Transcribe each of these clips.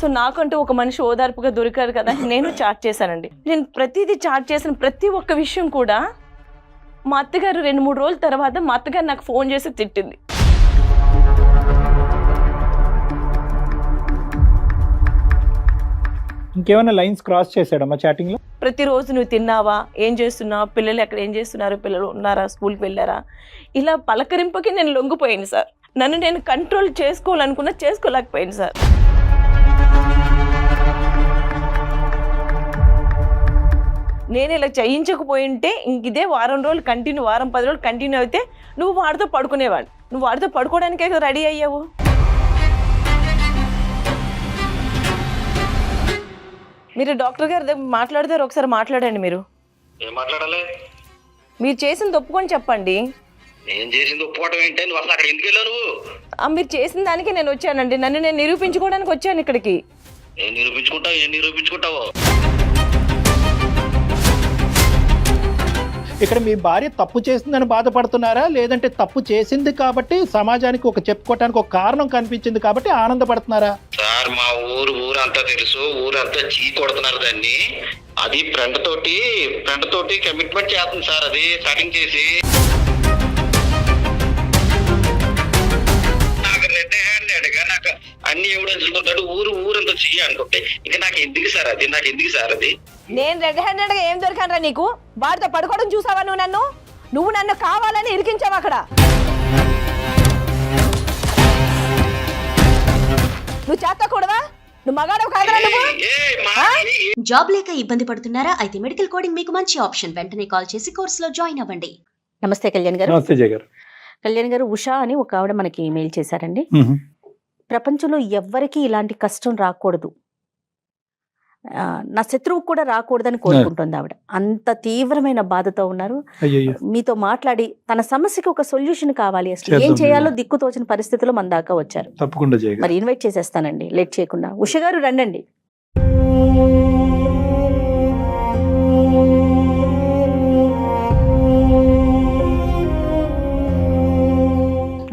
So నాకంటూ ఒక మనిషి ఓదార్పుగా దొరికారు కదా, నేను చాట్ చేశానండి. నేను ప్రతిదీ చాట్ చేసిన ప్రతి ఒక్క విషయం కూడా మా అత్తగారు 2-3 రోజుల తర్వాత మా అత్తగారు నాకు ఫోన్ చేసి తిట్టింది. ఇంకేమైనా లైన్స్ క్రాస్ చేశాడమ్మా చాటింగ్ లో? ప్రతిరోజు నువ్వు తిన్నావా, ఏం చేస్తున్నావు, పిల్లలు ఎక్కడ ఏం చేస్తున్నారు, పిల్లలు ఉన్నారా, స్కూల్కి వెళ్ళారా, ఇలా పలకరింపుకి నేను లొంగిపోయాను సార్. నన్ను నేను కంట్రోల్ చేసుకోవాలనుకున్నా చేసుకోలేకపోయాను సార్. నేను ఇలా చేయించకపోయింటే ఇంక ఇదే వారం రోజులు కంటిన్యూ, వారం 10 రోజులు కంటిన్యూ అయితే నువ్వు వాడితో పడుకునేవాడు. నువ్వు వాడితో పడుకోవడానికే రెడీ అయ్యావు. మీరు డాక్టర్ గారి దగ్గర మాట్లాడతారు, ఒకసారి మాట్లాడండి. మీరు ఏం మాట్లాడాలి? మీరు చేసింది ఒప్పుకొని చెప్పండి. నేను చేసింది ఒప్పుకోవడం ఏంటి? నువ్వు అసలు అక్కడ ఎందుకు వెళ్ళావు నువ్వు? మీరు చేసిన దానికి నేను వచ్చానండి. నన్ను నేను నిరూపించుకోవడానికి వచ్చాను ఇక్కడికి. ఏం నిరూపించుకుంటావు? ఇక్కడ మీ భార్య తప్పు చేసిందని బాధపడుతున్నారా, లేదంటే తప్పు చేసింది కాబట్టి సమాజానికి ఒక చెప్పుకోవటానికి ఒక కారణం కనిపించింది కాబట్టి ఆనందపడుతున్నారా? సార్ మా ఊరంతా తెలుసు, ఊరంతా చీ కొడుతున్నారు దాన్ని. అది ఫ్రెండ్ తోటి కమిట్మెంట్ చేస్తుంది సార్, అది స్టార్టింగ్ చేసి నాకు రెడ్ హ్యాండెడ్గా నాకు అన్ని ఎవిడెన్స్ ఉంటాడు, ఊరంతా చెయ్యి అనుకుంటే ఇంకా నాకు ఎందుకు సార్ అది? నేను రెడ్ హ్యాండెడ్ గా ఏం దొరికానరా నీకు? వాడితో పడుకోవడం చూసావా నువ్వు నన్ను కావాలని ఇరికించావు అక్కడ. నువ్వు చేస్తకూడదా? నువ్వు మగాడవు కాదరా నువ్వు? జాబ్ లేక ఇబ్బంది పడుతున్నారా? అయితే మెడికల్ కోడింగ్ మీకు మంచి ఆప్షన్. వెంటనే కాల్ చేసి కోర్సులో జాయిన్ అవ్వండి. నమస్తే కళ్యాణ్ గారు. నమస్తే జయ గారు. కళ్యాణ్ గారు, ఉషా అని ఒక ఆవిడ మనకి ఈమెయిల్ చేశారండి. ప్రపంచంలో ఎవ్వరికీ ఇలాంటి కష్టం రాకూడదు, నా శత్రువు కూడా రాకూడదని కోరుకుంటుంది ఆవిడ. అంత తీవ్రమైన బాధతో ఉన్నారు. మీతో మాట్లాడి తన సమస్యకి ఒక సొల్యూషన్ కావాలి, అసలు ఏం చేయాలో దిక్కుతోచిన పరిస్థితిలో మన దాకా వచ్చారు. తప్పకుండా మరి ఇన్వైట్ చేసేస్తానండి లేట్ చేయకుండా. ఉష గారు రండి.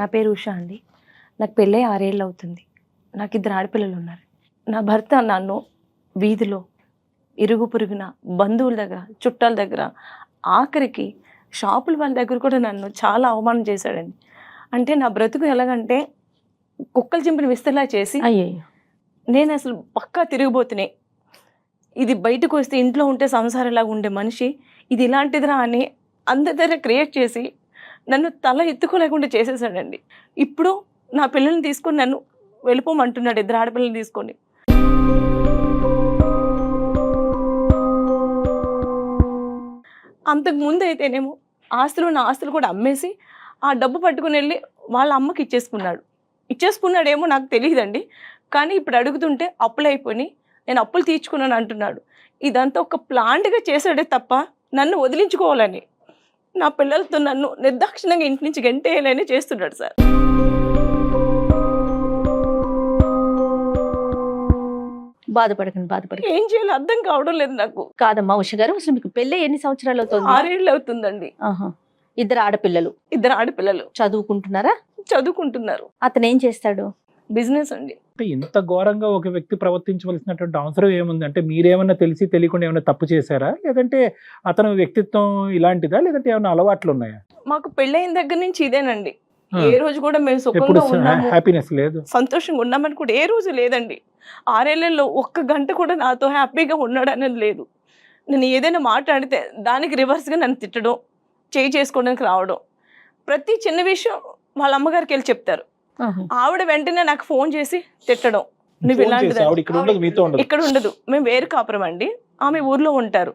నా పేరు ఉష అండి. నాకు పెళ్ళై 6 ఏళ్ళు అవుతుంది. నాకు 2 ఆడపిల్లలు ఉన్నారు. నా భర్త నన్ను వీధిలో, ఇరుగు పొరుగున, బంధువుల దగ్గర, చుట్టాల దగ్గర, ఆఖరికి షాపుల వాళ్ళ దగ్గర కూడా నన్ను చాలా అవమానం చేశాడండి. అంటే నా బ్రతుకు ఎలాగంటే కుక్కలు చింపిన విస్తలా చేసి, నేను అసలు పక్కా తిరిగిపోతున్నాయి. ఇది బయటకు వస్తే ఇంట్లో ఉంటే సంసారంలాగా ఉండే మనిషి ఇది ఇలాంటిదిరా అని అందరి దగ్గర క్రియేట్ చేసి నన్ను తల ఎత్తుకోలేకుండా చేసేసాడండి. ఇప్పుడు నా పిల్లల్ని తీసుకొని నన్ను వెళ్ళిపోమంటున్నాడు, 2 ఆడపిల్లల్ని తీసుకొని. అంతకు ముందు అయితేనేమో నా ఆస్తులు కూడా అమ్మేసి ఆ డబ్బు పట్టుకుని వెళ్ళి వాళ్ళ అమ్మకి ఇచ్చేసుకున్నాడేమో నాకు తెలియదండి. కానీ ఇప్పుడు అడుగుతుంటే అప్పులు అయిపోయి నేను అప్పులు తీర్చుకున్నాను అంటున్నాడు. ఇదంతా ఒక ప్లాంట్గా చేశాడే తప్ప నన్ను వదిలించుకోవాలని, నా పిల్లలతో నన్ను నిర్దాక్షిణంగా ఇంటి నుంచి గంటేయాలని చేస్తున్నాడు సార్. బాధపడకండి. ఏం చేయాలో అర్థం కావడం లేదు నాకు. కాదమ్మా ఉష గారు, అసలు మీకు పెళ్ళి ఎన్ని సంవత్సరాలు అవుతుంది? 6 ఏళ్ళు అవుతుందండి. 2 ఆడపిల్లలు చదువుకుంటున్నారు. అతను ఏం చేస్తాడు? బిజినెస్ అండి. ఇంత ఘోరంగా ఒక వ్యక్తి ప్రవర్తించవలసినటువంటి అవసరం ఏముంది? అంటే మీరేమన్నా తెలిసి తెలియకుండా ఏమైనా తప్పు చేశారా, లేదంటే అతని వ్యక్తిత్వం ఇలాంటిదా, లేదంటే ఏమైనా అలవాట్లు ఉన్నాయా? మాకు పెళ్ళైన దగ్గర నుంచి ఇదేనండి. ఏ రోజు కూడా మేము సుఖంగా ఉన్నాము, హ్యాపీనెస్ లేదు, సంతోషంగా ఉన్నామని కూడా ఏ రోజు లేదండి. 6 ఏళ్లలో 1 గంట కూడా నాతో హ్యాపీగా ఉన్నాడు అనేది లేదు. నేను ఏదైనా మాట్లాడితే దానికి రివర్స్గా నన్ను తిట్టడం, చేసుకోవడానికి రావడం, ప్రతి చిన్న విషయం వాళ్ళ అమ్మగారికి వెళ్ళి చెప్తారు. ఆవిడ వెంటనే నాకు ఫోన్ చేసి తిట్టడం, నువ్వు ఇలాంటిది. ఇక్కడ ఉండదు, మేము వేరు కాపురం అండి, ఆమె ఊర్లో ఉంటారు.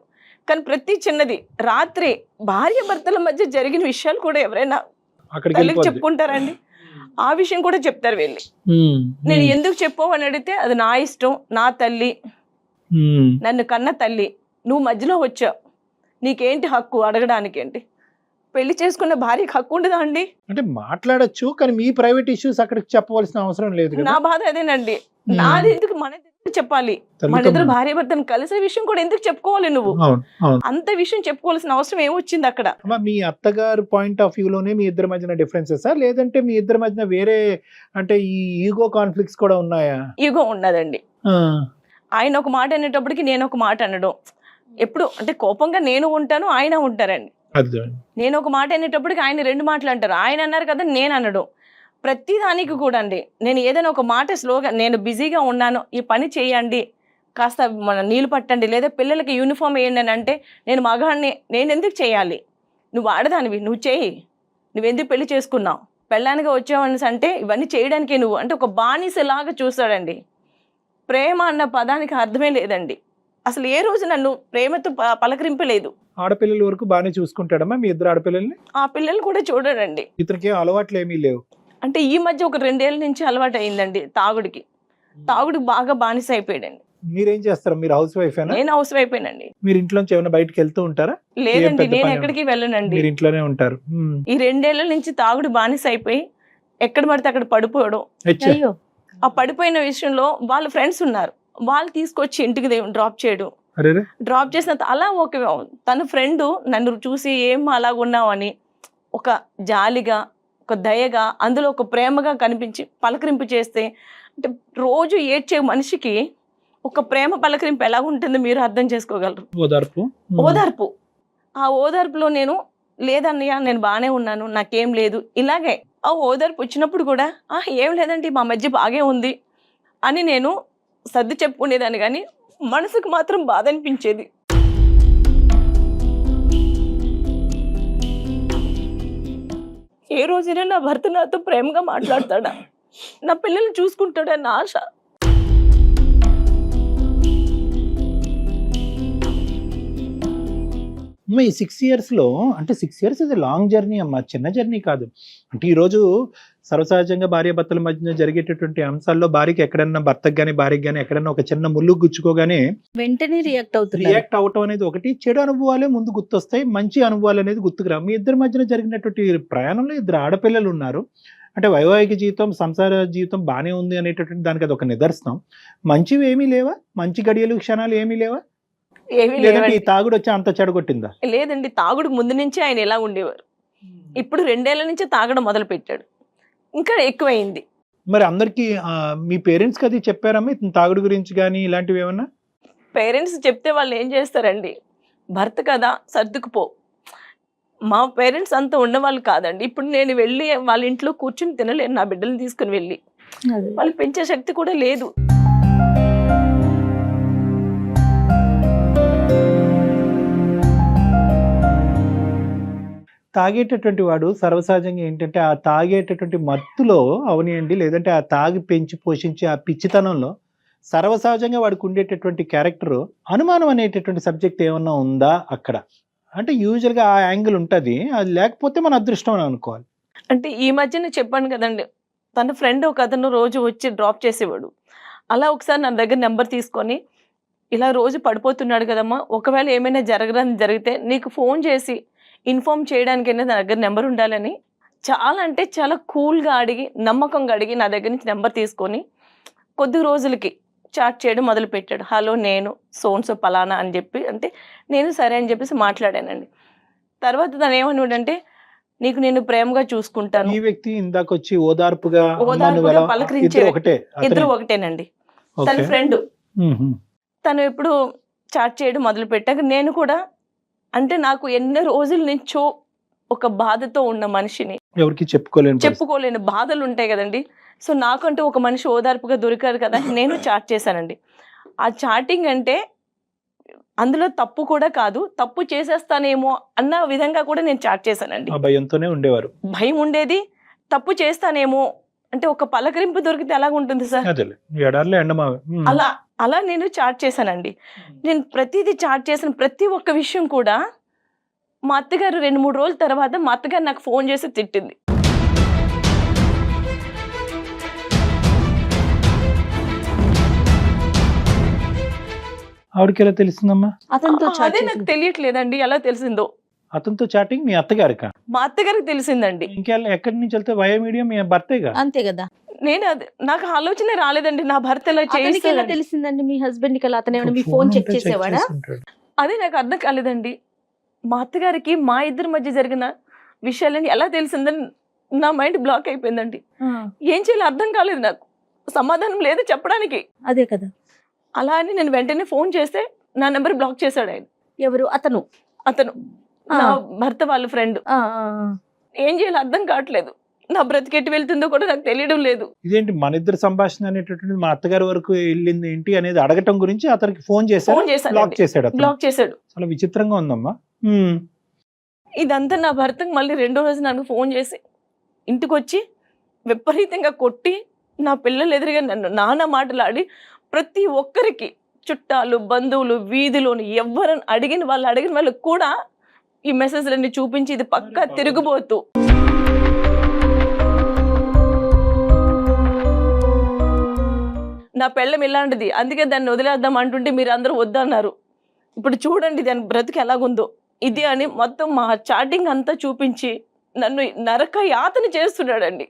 కానీ ప్రతి చిన్నది, రాత్రి భార్య భర్తల మధ్య జరిగిన విషయాలు కూడా ఎవరైనా తల్లికి చెప్పుకుంటారండి, ఆ విషయం కూడా చెప్తారు వెళ్ళి. నేను ఎందుకు చెప్పావు అని అడిగితే అది నా ఇష్టం, నా తల్లి, నన్ను కన్న తల్లి, నువ్వు మధ్యలో వచ్చావు, నీకేంటి హక్కు అడగడానికి? ఏంటి పెళ్లి చేసుకున్న భార్యకి హక్కు ఉండదా అండి? అంటే మాట్లాడొచ్చు, కానీ మీ ప్రైవేట్ ఇష్యూస్ అక్కడికి చెప్పవలసిన అవసరం లేదు. నా బాధ అదేనండి. నాది ఎందుకు మన చెప్పాలి? మన ఇద్దరు భార్య భర్తను కలిసే విషయం కూడా ఎందుకు చెప్పుకోవాలి? నువ్వు అంత విషయం చెప్పుకోవాల్సిన అవసరం ఏమొచ్చింది అక్కడ? మీ అత్తగారు పాయింట్ ఆఫ్ వ్యూ లోనే మీ ఇద్దరి మధ్యన డిఫరెన్సెస్, లేదంటే మీ ఇద్దరి మధ్యన వేరే అంటే ఈ ఈగో కాన్ఫ్లిక్ట్స్ కూడా ఉన్నాయా? ఈగో ఉన్నదండి. ఆయన ఒక మాట అనేటప్పటికి నేను ఒక మాట అనడం, ఎప్పుడు అంటే కోపంగా నేను ఉంటాను, ఆయన ఉంటారండి. నేను ఒక మాట అనేటప్పటికి ఆయన 2 మాటలు అంటారు. ఆయన అన్నారు కదా నేను అనడం. ప్రతి దానికి కూడా అండి, నేను ఏదైనా ఒక మాట స్లోగా, నేను బిజీగా ఉన్నాను, ఈ పని చేయండి, కాస్త మన నీళ్ళు పట్టండి, లేదా పిల్లలకి యూనిఫామ్ వేయండి అని అంటే, నేను మగాడిని, నేను ఎందుకు చేయాలి, నువ్వు ఆడదానివి, నువ్వు చేయి, నువ్వెందుకు పెళ్లి చేసుకున్నావు, పెళ్ళానిగా వచ్చావని అంటే ఇవన్నీ చేయడానికి నువ్వు అంటే ఒక బానిసలాగా చూస్తాడండి. ప్రేమ అన్న పదానికి అర్థమే లేదండి. అసలు ఏ రోజు నన్ను ప్రేమతో పలకరింపలేదు. ఆడపిల్లల వరకు బాగానే చూసుకుంటాడమ్మా మీ ఇద్దరు ఆడపిల్లల్ని? ఆ పిల్లలు కూడా చూడడండి. ఇతనికి అలవాట్లు ఏమీ లేవు అంటే ఈ మధ్య ఒక 2 ఏళ్ళ నుంచి అలవాటు అయిందండి తాగుడికి. తాగుడికి బాగా బానిస అయిపోయాడండి. మీరేం చేస్తారు? మీరు హౌస్ వైఫ్? నేను హౌస్ వైఫ్ ఏనండి. మీరు ఇంట్లోంచి ఏమైనా బయటకు వెళ్తూ ఉంటారా? లేదండి, నేను ఎక్కడికి వెళ్ళనండి. మీరు ఇంట్లోనే ఉంటారు. ఈ 2 ఏళ్ల నుంచి తాగుడు బానిస అయిపోయి ఎక్కడ పడితే అక్కడ పడిపోవడం. అయ్యో, ఆ పడిపోయిన విషయంలో వాళ్ళ ఫ్రెండ్స్ ఉన్నారు, వాళ్ళు తీసుకొచ్చి ఇంటికి డ్రాప్ చేయడం. డ్రాప్ చేసిన అలా ఒక తన ఫ్రెండ్ నన్ను చూసి ఏం అలాగున్నావు అని ఒక జాలిగా, ఒక దయగా, అందులో ఒక ప్రేమగా కనిపించి పలకరింపు చేస్తే, అంటే రోజు ఏడ్చే మనిషికి ఒక ప్రేమ పలకరింపు ఎలా ఉంటుందో మీరు అర్థం చేసుకోగలరు. ఓదార్పు. ఆ ఓదార్పులో నేను లేదన్నయ్య, నేను బాగానే ఉన్నాను, నాకేం లేదు, ఇలాగే ఆ ఓదార్పు వచ్చినప్పుడు కూడా ఏం లేదండి మా మధ్య బాగే ఉంది అని నేను సర్ది చెప్పుకునేదాన్ని, కానీ మనసుకు మాత్రం బాధ అనిపించేది. ఏ రోజైనా నా భర్త నాతో ప్రేమగా మాట్లాడతాడా, నా పిల్లల్ని చూసుకుంటాడన్న ఆశ. అమ్మ ఈ 6 yearsలో, అంటే 6 years ఇది లాంగ్ జర్నీ అమ్మ, చిన్న జర్నీ కాదు. అంటే ఈరోజు సర్వసహజంగా భార్యాభర్తల మధ్య జరిగేటటువంటి అంశాల్లో భార్యకి ఎక్కడన్నా, భర్తకు కానీ భార్యకి కానీ ఎక్కడన్నా ఒక చిన్న ముళ్ళు గుచ్చుకోగానే వెంటనే రియాక్ట్ అవటం అనేది ఒకటి. చెడు అనుభవాలే ముందు గుర్తొస్తాయి, మంచి అనుభవాలు అనేది గుర్తుకురా. మీ ఇద్దరి మధ్యన జరిగినటువంటి ప్రయాణంలో 2 ఆడపిల్లలు ఉన్నారు. అంటే వైవాహిక జీవితం, సంసార జీవితం బాగానే ఉంది అనేటటువంటి దానికి అది ఒక నిదర్శనం. మంచివి ఏమీ లేవా? మంచి గడియలు, క్షణాలు ఏమీ లేవా? లేదంటే ఈ తాగుడు వచ్చి అంత చెడగొట్టిందా? లేదండి, తాగుడు ముందు నుంచి ఆయన ఎలా ఉండేవారు, ఇప్పుడు 2 ఏళ్ల నుంచి తాగడం మొదలు పెట్టాడు, ఇంకా ఎక్కువైంది. మరి అందరికి మీ పేరెంట్స్ కి అది చెప్పారమ్మా ఇతను తాగుడు గురించి కానీ ఇలాంటివి ఏమన్నా? పేరెంట్స్ చెప్తే వాళ్ళు ఏం చేస్తారండి, భర్త కదా సర్దుకుపో. మా పేరెంట్స్ అంతా ఉన్నవాళ్ళు కాదండి. ఇప్పుడు నేను వెళ్ళి వాళ్ళ ఇంట్లో కూర్చుని తినలేను, నా బిడ్డలు తీసుకుని వెళ్ళి, వాళ్ళు పెంచే శక్తి కూడా లేదు. తాగేటటువంటి వాడు సర్వసహజంగా ఏంటంటే ఆ తాగేటటువంటి మత్తులో అవనియండి, లేదంటే ఆ తాగి పెంచి పోషించే ఆ పిచ్చితనంలో సర్వసహజంగా వాడికి ఉండేటటువంటి క్యారెక్టర్, అనుమానం అనేటటువంటి సబ్జెక్ట్ ఏమన్నా ఉందా అక్కడ? అంటే యూజువల్గా ఆ యాంగిల్ ఉంటుంది, అది లేకపోతే మన అదృష్టం అని అనుకోవాలి. అంటే ఈ మధ్యన చెప్పాను కదండి, తన ఫ్రెండ్ ఒక అతను రోజు వచ్చి డ్రాప్ చేసేవాడు. అలా ఒకసారి నా దగ్గర నెంబర్ తీసుకొని, ఇలా రోజు పడిపోతున్నాడు కదమ్మా, ఒకవేళ ఏమైనా జరిగితే నీకు ఫోన్ చేసి ఇన్ఫార్మ్ చేయడానికైనా నా దగ్గర నెంబర్ ఉండాలని చాలా అంటే చాలా కూల్గా అడిగి, నమ్మకంగా అడిగి నా దగ్గర నుంచి నెంబర్ తీసుకొని కొద్ది రోజులకి చాట్ చేయడం మొదలు పెట్టాడు. హలో, నేను సోన్సో పలానా అని చెప్పి, అంటే నేను సరే అని చెప్పేసి మాట్లాడానండి. తర్వాత తను ఏమన్నాడంటే, నీకు నేను ప్రేమగా చూసుకుంటాను. ఈ వ్యక్తి ఇందాక వచ్చి ఓదార్పుగా పలకరించే ఇద్దరు ఒకటేనండి. తన ఫ్రెండ్ తను ఎప్పుడు చాట్ చేయడం మొదలు పెట్టాక నేను కూడా, అంటే నాకు ఎన్నో రోజుల నుంచో ఒక బాధతో ఉన్న మనిషిని, ఎవరికి చెప్పుకోలేని బాధలు ఉంటాయి కదండి. సో నాకంటూ ఒక మనిషి ఓదార్పుగా దొరికారు కదా, నేను చాట్ చేశానండి. ఆ చాటింగ్ అంటే అందులో తప్పు కూడా కాదు, తప్పు చేసేస్తానేమో అన్న విధంగా కూడా నేను చాట్ చేశానండి. భయంతోనే ఉండేవారు, భయం ఉండేది, తప్పు చేస్తానేమో అంటే ఒక పలకరింపు దొరికితే ఎలాగుంటుంది సార్, అలా నేను చాట్ చేశానండి. నేను ప్రతిదీ చాట్ చేసిన ప్రతి ఒక్క విషయం కూడా మా అత్తగారు 2-3 రోజుల తర్వాత మా అత్తగారు నాకు ఫోన్ చేసి తిట్టింది. ఆవిడకి ఎలా తెలిసిందమ్మా? అదే నాకు తెలియట్లేదండి ఎలా తెలిసిందో. అతనితో చాటింగ్ మీ అత్తగారికా? మా అత్తగారికి తెలిసిందండి. ఇంకెళ్ళి ఎక్కడి నుంచి వెళ్తే వయో మీడియం మీ భర్తేగా? అంతే కదా. నేను నాకు ఆలోచన రాలేదండి, నా భర్త ఎలా తెలిసిందండి మీ హస్బెండ్ కి? అతను మీ ఫోన్ చెక్ చేసేవాడా? అదే నాకు అర్థం కాలేదండి. మా అత్తగారికి మా ఇద్దరి మధ్య జరిగిన విషయాలని ఎలా తెలిసిందని నా మైండ్ బ్లాక్ అయిపోయిందండి. ఏం చేయాలో అర్థం కాలేదు, నాకు సమాధానం లేదు చెప్పడానికి. అదే కదా. అలా అని నేను వెంటనే ఫోన్ చేస్తే నా నెంబర్ బ్లాక్ చేశాడు ఆయన. ఎవరు? అతను. నా భర్త వాళ్ళ ఫ్రెండ్. ఏం చేయాలో అర్థం కావట్లేదు. నా బ్రతికెట్టి వెళ్తుందో కూడా నాకు తెలియడం లేదు. ఇదేంటి మన ఇద్దరు సంభాషణ అనేటటువంటిది మా అత్తగారి వరకు వెళ్ళింది ఏంటి అనేది అడగటం గురించి అతనికి ఫోన్ చేశాడు, బ్లాక్ చేశాడు. బ్లాక్ చేశాడు. చాలా విచిత్రంగా ఉందమ్మా. ఇదంతా నా భర్తకు మళ్ళీ రెండో రోజు నాకు ఫోన్ చేసి ఇంటికి వచ్చి విపరీతంగా కొట్టి నా పిల్లలు ఎదురుగా నన్ను నానా మాటలాడి ప్రతి ఒక్కరికి చుట్టాలు బంధువులు వీధిలోని ఎవరని అడిగిన వాళ్ళకి కూడా ఈ మెసేజ్లన్నీ చూపించి ఇది పక్కా తిరుగుబోతు. నా పెళ్ళం ఇలాంటిది, అందుకే దాన్ని వదిలేద్దాం అంటుంటే మీరు అందరూ వద్దన్నారు. ఇప్పుడు చూడండి దాని బ్రతుకు ఎలాగుందో ఇది అని మొత్తం మా చాటింగ్ అంతా చూపించి నన్ను నరక యాతన చేస్తున్నాడండి.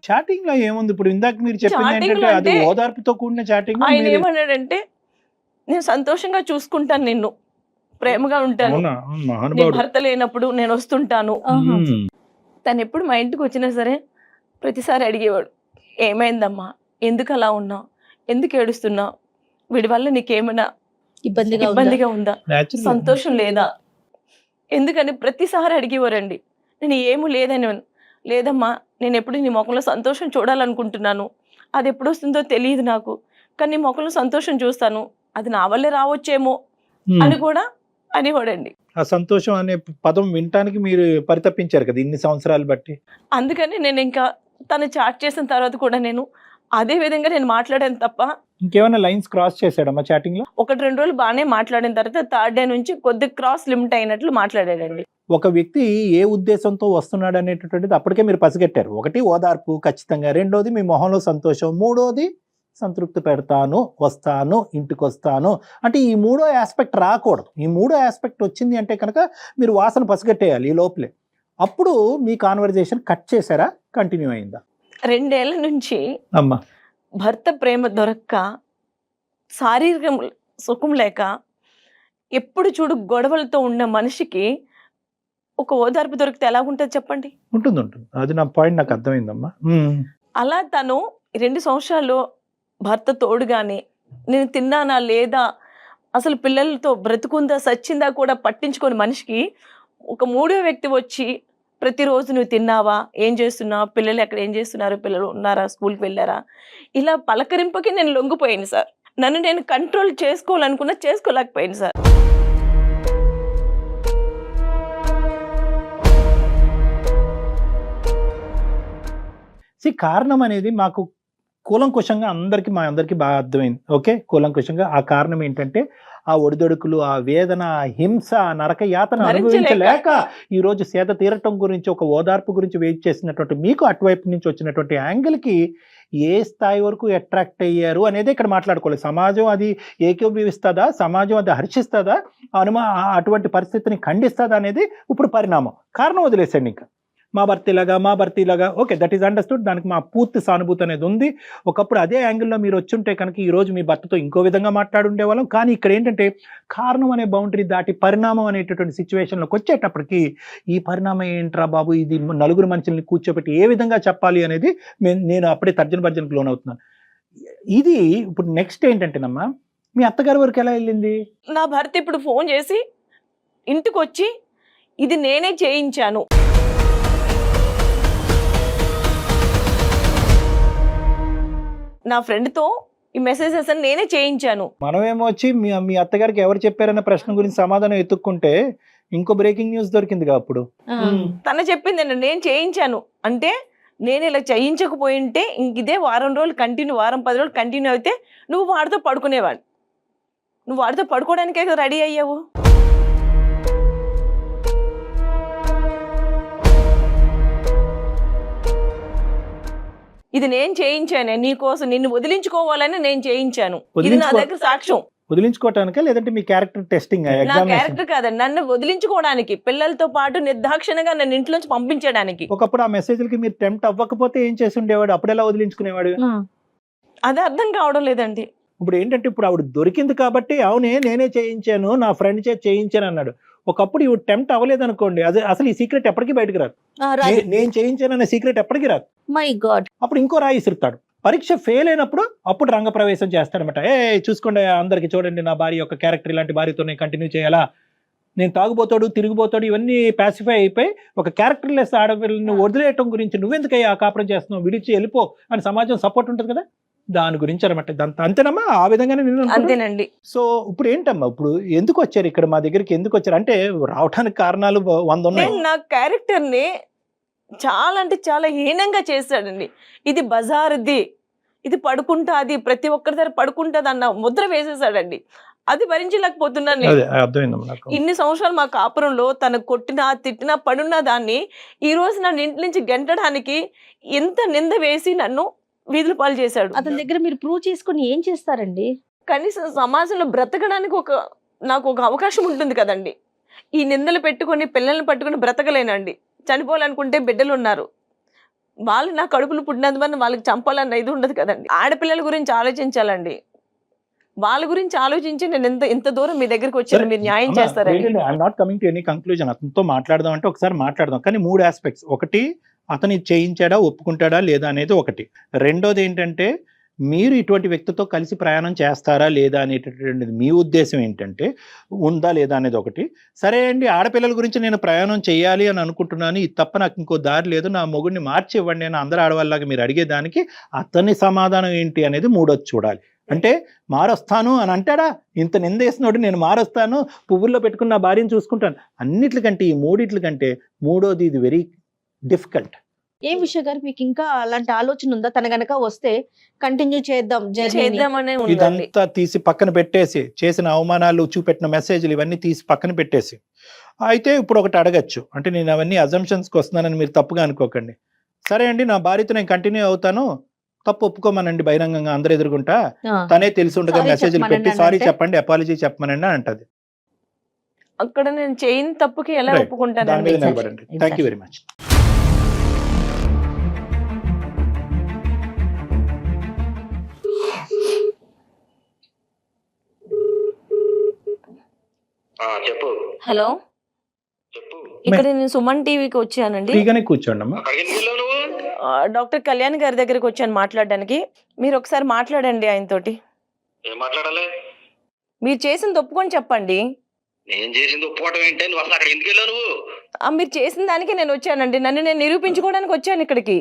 చాటింగ్ లో ఏముంది? ఇప్పుడు ఇందాక మీరు చెప్పింది ఏంటంటే అది ఓదార్పుతో కూడిన చాటింగ్. ఆయన ఏమన్నాడంటే నేను సంతోషంగా చూసుకుంటాను, నిన్ను ప్రేమగా ఉంటాను, నీ భర్త లేనప్పుడు నేను వస్తుంటాను. తను ఎప్పుడు మా ఇంటికి వచ్చినా సరే ప్రతిసారి అడిగేవాడు, ఏమైందమ్మా, ఎందుకు అలా ఉన్నావు, ఎందుకు ఏడుస్తున్నావు, వీడి వల్ల నీకేమైనా ఇబ్బందిగా ఉందా, సంతోషం లేదా, ఎందుకని ప్రతిసారి అడిగేవారండి. నేను ఏమీ లేదమ్మా, నేను ఎప్పుడు నీ ముఖంలో సంతోషం చూడాలనుకుంటున్నాను, అది ఎప్పుడు వస్తుందో తెలియదు నాకు, కానీ నీ ముఖంలో సంతోషం చూస్తాను, అది నా వల్లే రావచ్చేమో అని కూడా అనేవాడండి. ఆ సంతోషం అనే పదం వినటానికి మీరు పరితపించారు కదా ఇన్ని సంవత్సరాలు బట్టి. అందుకని నేను ఇంకా తను చాట్ చేసిన తర్వాత కూడా నేను అదే విధంగా నేను మాట్లాడాను తప్ప ఇంకేమైనా లైన్స్ క్రాస్ చేశాడమ్మా చాటింగ్ లో? 1-2 రోజులు బాగానే మాట్లాడిన తర్వాత థర్డ్ డే నుంచి కొద్ది క్రాస్ లిమిట్ అయినట్లు మాట్లాడాడండి. ఒక వ్యక్తి ఏ ఉద్దేశంతో వస్తున్నాడు అనేటటువంటిది అప్పటికే మీరు పసిగట్టారు. ఒకటి ఓదార్పు ఖచ్చితంగా, రెండోది మీ మొహంలో సంతోషం, మూడోది సంతృప్తి పెడతాను, వస్తాను, ఇంటికి వస్తాను అంటే ఈ మూడో ఆస్పెక్ట్ రాకూడదు. ఈ మూడో ఆస్పెక్ట్ వచ్చింది అంటే కనుక మీరు వాసన పసిగట్టేయాలి ఈ లోపలే. అప్పుడు మీ కాన్వర్జేషన్ కట్ చేశారా, కంటిన్యూ అయిందా? 2 ఏళ్ల నుంచి అమ్మా భర్త ప్రేమ దొరక్క, శారీరక సుఖం లేక, ఎప్పుడు చూడు గొడవలతో ఉన్న మనిషికి ఒక ఓదార్పు దొరికితే ఎలా ఉంటుంది చెప్పండి? ఉంటుంది. అది నా పాయింట్, నాకు అర్థమైందమ్మా. అలా తను 2 సంవత్సరాలు భర్త తోడుగానే నేను తిన్నానా లేదా, అసలు పిల్లలతో బ్రతుకుందా సచ్చిందా కూడా పట్టించుకొని మనిషికి ఒక మూడో వ్యక్తి వచ్చి ప్రతిరోజు నువ్వు తిన్నావా, ఏం చేస్తున్నావు, పిల్లలు ఎక్కడ ఏం చేస్తున్నారు, పిల్లలు ఉన్నారా, స్కూల్కి వెళ్ళారా, ఇలా పలకరింపుకి నేను లొంగిపోయాను సార్. నన్ను నేను కంట్రోల్ చేసుకోవాలనుకున్నా చేసుకోలేకపోయాను సార్. కారణం అనేది మాకు కూలంకుషంగా మా అందరికీ బాగా అర్థమైంది. ఓకే, కూలంకుషంగా ఆ కారణం ఏంటంటే ఆ ఒడిదొడుకులు, ఆ వేదన, ఆ హింస, ఆ నరక యాతన అనుభవించలేక ఈరోజు సేద తీరటం గురించి, ఒక ఓదార్పు గురించి వెయిట్ చేసినటువంటి మీకు అటువైపు నుంచి వచ్చినటువంటి యాంగిల్కి ఏ స్థాయి వరకు అట్రాక్ట్ అయ్యారు అనేది ఇక్కడ మాట్లాడుకోవాలి. సమాజం అది ఏకీభవిస్తుందా, సమాజం అది హర్షిస్తుందా, అటువంటి పరిస్థితిని ఖండిస్తుందా అనేది ఇప్పుడు పరిణామం. కారణం వదిలేసండి, ఇంకా మా భర్త ఇలాగా ఓకే, దట్ ఈస్ అండర్స్టూడ్. దానికి మా పూర్తి సానుభూతి అనేది ఉంది. ఒకప్పుడు అదే యాంగిల్లో మీరు వచ్చుంటే కనుక ఈరోజు మీ భర్తతో ఇంకో విధంగా మాట్లాడుండేవాళ్ళం. కానీ ఇక్కడ ఏంటంటే కారణం అనే బౌండరీ దాటి పరిణామం అనేటటువంటి సిచ్యువేషన్లోకి వచ్చేటప్పటికి ఈ పరిణామం ఏంట్రా బాబు, ఇది నలుగురు మనుషుల్ని కూర్చోబెట్టి ఏ విధంగా చెప్పాలి అనేది నేను అప్పుడే తర్జనభర్జనకు లోనవుతున్నాను. ఇది ఇప్పుడు నెక్స్ట్ ఏంటంటేనమ్మా, మీ అత్తగారి వరకు ఎలా వెళ్ళింది? నా భర్త ఇప్పుడు ఫోన్ చేసి ఇంటికి వచ్చి ఇది నేనే చేయించాను, నా ఫ్రెండ్తో ఈ మెసేజెస్ అని నేనే చేయించాను. మనమేమో వచ్చి మీ అత్తగారికి ఎవరు చెప్పారన్న ప్రశ్న గురించి సమాధానం ఎత్తుక్కుంటే ఇంకో బ్రేకింగ్ న్యూస్ దొరికిందిగా అప్పుడు. తను చెప్పింది నేను చేయించాను అంటే, నేను ఇలా చేయించకపోయింటే ఇంక ఇదే వారం 10 రోజులు కంటిన్యూ అయితే నువ్వు వాడితో పడుకునేవాడు, నువ్వు వాడితో పడుకోవడానికే రెడీ అయ్యావు. ఇది నేను చేయించానే నీకోసం, నిన్ను వదిలించుకోవాలని నేను చేయించాను. ఇది నా దగ్గర సాక్ష్యం. వదిలించుకోవటానికా లేదంటే మీ క్యారెక్టర్ టెస్టింగ్? నా క్యారెక్టర్ కాదండి, నన్ను వదిలించుకోవడానికి, పిల్లలతో పాటు నిర్దాక్షిణంగా నన్ను ఇంట్లోంచి పంపించడానికి. ఒకప్పుడు ఆ మెసేజ్లకి మీరు టెంప్ట్ అవ్వకపోతే ఏం చేసి ఉండేవాడు? అప్పుడు ఎలా వదిలించుకునేవాడు? అది అర్థం కావడం లేదండి. ఇప్పుడు ఏంటంటే ఇప్పుడు ఆవిడ దొరికింది కాబట్టి అవునే నేనే చేయించాను, నా ఫ్రెండ్ చేత చేయించాను అన్నాడు. ఒకప్పుడు ఇవి టెంప్ట్ అవ్వలేదు అనుకోండి, అదే అసలు ఈ సీక్రెట్ ఎప్పటికీ బయటకు రాదు. నేను చేయించాను అనే సీక్రెట్ ఎప్పటికీ రాదు. My God. అప్పుడు ఇంకో రాయి ఇసురుతాడు. పరీక్ష ఫెయిల్ అయినప్పుడు అప్పుడు రంగప్రవేశం చేస్తాడనమాట. చూసుకోండి అందరికి, చూడండి నా భార్య యొక్క క్యారెక్టర్ ఇలాంటి భార్యతో నేను కంటిన్యూ చేయాలా, నేను తాగుపోతాడు తిరిగిపోతాడు ఇవన్నీ పాసిఫై అయిపోయి ఒక క్యారెక్టర్లెస్ ఆడపిల్లని వదిలేయటం గురించి నువ్వెందుకయ్యా ఆ కాపురం చేస్తున్నావు, విడిచి వెళ్ళిపో అని సమాజం సపోర్ట్ ఉంటుంది కదా, దాని గురించి అనమాట. అంతేనమ్మా, ఆ విధంగానే నేను అంతేనండి. సో ఇప్పుడు ఏంటమ్మా, ఇప్పుడు ఎందుకు వచ్చారు ఇక్కడ మా దగ్గరికి, ఎందుకు వచ్చారు అంటే రావడానికి కారణాలు 100 ఉన్నాయి. నేను నా క్యారెక్టర్ని చాలా అంటే చాలా హీనంగా చేశాడండి. ఇది బజార్ది, ఇది పడుకుంటాది, ప్రతి ఒక్కరి దగ్గర పడుకుంటుంది అన్న ముద్ర వేసేసాడండి. అది భరించలేకపోతున్నాను నేను. అదే అర్థమైందమ్మా నాకు. ఇన్ని సంవత్సరాలు మా కాపురంలో తను కొట్టినా తిట్టినా పడున్న దాన్ని ఈ రోజు నన్ను ఇంటి నుంచి గెంటడానికి ఎంత నింద వేసి నన్ను వీధుల పాలు చేశాడు. అతని దగ్గర మీరు ప్రూవ్ చేసుకుని ఏం చేస్తారండి? కనీసం సమాజంలో బ్రతకడానికి నాకు ఒక అవకాశం ఉంటుంది కదండి. ఈ నిందలు పెట్టుకొని పిల్లల్ని పట్టుకొని బ్రతకలేనండి. చనిపోవాలనుకుంటే బిడ్డలు ఉన్నారు, వాళ్ళు నా కడుపులు పుట్టినందువల్ల వాళ్ళకి చంపాలన్న ఇది ఉండదు కదండి. ఆడపిల్లల గురించి ఆలోచించాలండి. వాళ్ళ గురించి ఆలోచించి నేను ఇంత దూరం మీ దగ్గరికి వచ్చాను, మీరు న్యాయం చేస్తారండి. I'm not coming to any conclusion. అతనితో మాట్లాడదాం అంటే ఒకసారి మాట్లాడదాం, కానీ 3 ఆస్పెక్ట్స్. ఒకటి, అతని చేయించాడా ఒప్పుకుంటాడా లేదా అనేది ఒకటి. రెండోది ఏంటంటే మీరు ఇటువంటి వ్యక్తితో కలిసి ప్రయాణం చేస్తారా లేదా అనేటటువంటిది మీ ఉద్దేశం ఏంటంటే ఉందా లేదా అనేది ఒకటి. సరే అండి, ఆడపిల్లల గురించి నేను ప్రయాణం చేయాలి అని అనుకుంటున్నాను, ఇది తప్ప నాకు ఇంకో దారి లేదు, నా మొగుడిని మార్చి ఇవ్వండి అని అందరు ఆడవాళ్ళగా మీరు అడిగేదానికి అతని సమాధానం ఏంటి అనేది మూడోది చూడాలి. అంటే మారొస్తాను అని అంటాడా, ఇంత నిందేసినోడు నేను మారొస్తాను, పువ్వుల్లో పెట్టుకున్న భార్యను చూసుకుంటాను, అన్నిట్లకంటే ఈ మూడిట్లకంటే మూడోది ఇది వెరీ డిఫికల్ట్. ఏం విషయం గారు మీకు ఇంకా అలాంటి ఆలోచన ఉందా? తన గనక వస్తే కంటిన్యూ చేద్దామనే ఉందండి. ఇదంతా తీసి పక్కన పెట్టేసి, చేసిన అవమానాలు చూపెట్టిన మెసేజ్లు ఇవన్నీ తీసి పక్కన పెట్టేసి, అయితే ఇప్పుడు ఒకటి అడగచ్చు. అంటే నేను అవన్నీ అజంప్షన్స్కి వస్తున్నానని మీరు తప్పుగా అనుకోకండి. సరే అండి, నా భార్యతో నేను కంటిన్యూ అవుతాను, తప్పు ఒప్పుకోమనండి బహిరంగంగా అందరు ఎదుర్కొంటా, తనే తెలిసి ఉండగా మెసేజ్లు పెట్టి సారీ చెప్పండి, అపాలజీ చెప్పమనండి అని అంటది. అక్కడ నేను చేయని తప్పుకి ఎలా ఒప్పుకుంటానండి? Thank you very much. చెప్పు. హలో, చెప్పు. ఇక్కడ నేను సుమన్ టీవీకి వచ్చానండి. ఫ్రీగానే కూర్చోండి అమ్మా. డాక్టర్ కళ్యాణ్ గారి దగ్గరికి వచ్చాను మాట్లాడడానికి. మీరు ఒకసారి మాట్లాడండి ఆయనతోటి. ఏం మాట్లాడాలి? మీరు చేసింది ఒప్పుకొని చెప్పండి. నేను చేసింది ఒప్పుకోవడం ఏంటి? నువ్వు అసలు అక్కడ ఎందుకు వెళ్ళావు నువ్వు? మీరు చేసిన దానికి నేను వచ్చానండి. నన్ను నేను నిరూపించుకోవడానికి వచ్చాను ఇక్కడికి.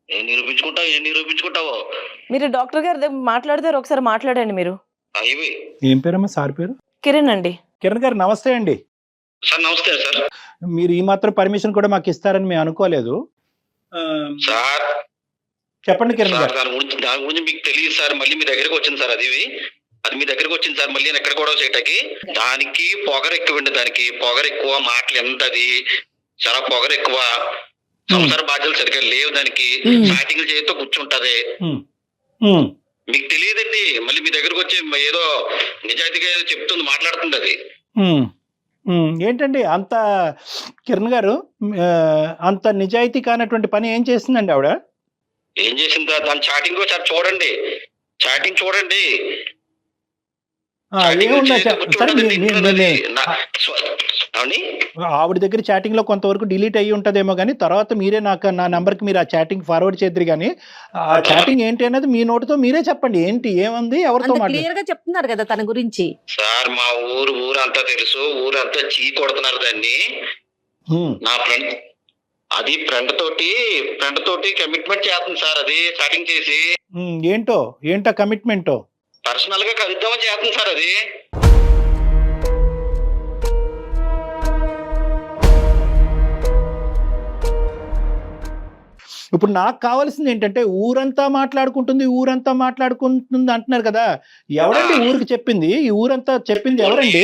ఏం నిరూపించుకుంటావు? మీరు డాక్టర్ గారి దగ్గర మాట్లాడతారు, ఒకసారి మాట్లాడండి మీరు. ఏం పేరమ్మా సార్ పేరు? కిరణ్ అండి. కిరణ్ గారు నమస్తే అండి. సార్ నమస్తే సార్. మీరు ఈ మాత్రం పర్మిషన్ కూడా మాకు ఇస్తారని మేము అనుకోలేదు సార్. చెప్పండి కిరణ్ గారు. దాని గురించి మీకు తెలియదు సార్. మళ్ళీ మీ దగ్గరికి వచ్చింది సార్. అది మీ దగ్గరకు వచ్చింది సార్. మళ్ళీ ఎక్కడ కూడా చేయటానికి దానికి పొగరు ఎక్కువండి. దానికి పొగరు ఎక్కువ, మాటలు ఎంతది చాలా పొగరు ఎక్కువ, సంసార బాధ్యతలు సరిగ్గా లేవు దానికి. స్టార్టింగ్ చేతితో కూర్చుంటది. మీకు తెలియదండి. మళ్ళీ మీ దగ్గరకు వచ్చి ఏదో నిజాయితీగా ఏదో చెప్తుంది, మాట్లాడుతుంది అది. ఏంటండి అంత కిరణ్ గారు, అంత నిజాయితీ కానటువంటి పని ఏం చేసిందండి ఆవిడ? ఏం చేసిందా? దాని చాటింగ్ ఒకసారి చూడండి. చాటింగ్ చూడండి. ఆవిడ దగ్గర చాటింగ్ లో కొంతవరకు డిలీట్ అయ్యి ఉంటదేమో కానీ తర్వాత మీరే నా నంబర్ కి మీరు ఆ చాటింగ్ ఫార్వర్డ్ చేద్దరు కానీ ఆ చాటింగ్ ఏంటి అనేది మీ నోటితో మీరే చెప్పండి. ఏంటి, ఏముంది, ఎవరితో క్లియర్ గా చెప్తున్నారు కదా తన గురించి. సార్ మా ఊరంతా తెలుసు, ఊరంతా చీ కొడుతున్నారు దాన్ని. నా ఫ్రెండ్ అది ఫ్రెండ్ తోటి కమిట్మెంట్ చేస్తుంది సార్. అది చాటింగ్ చేసి ఏంటో కమిట్మెంట్ పర్సనల్ గా కలుద్దామని చేస్తుంది సార్. అది ఇప్పుడు నాకు కావాల్సింది ఏంటంటే ఊరంతా మాట్లాడుకుంటుంది అంటున్నారు కదా. ఎవరండి ఊరికి చెప్పింది? ఈ ఊరంతా చెప్పింది ఎవరండి?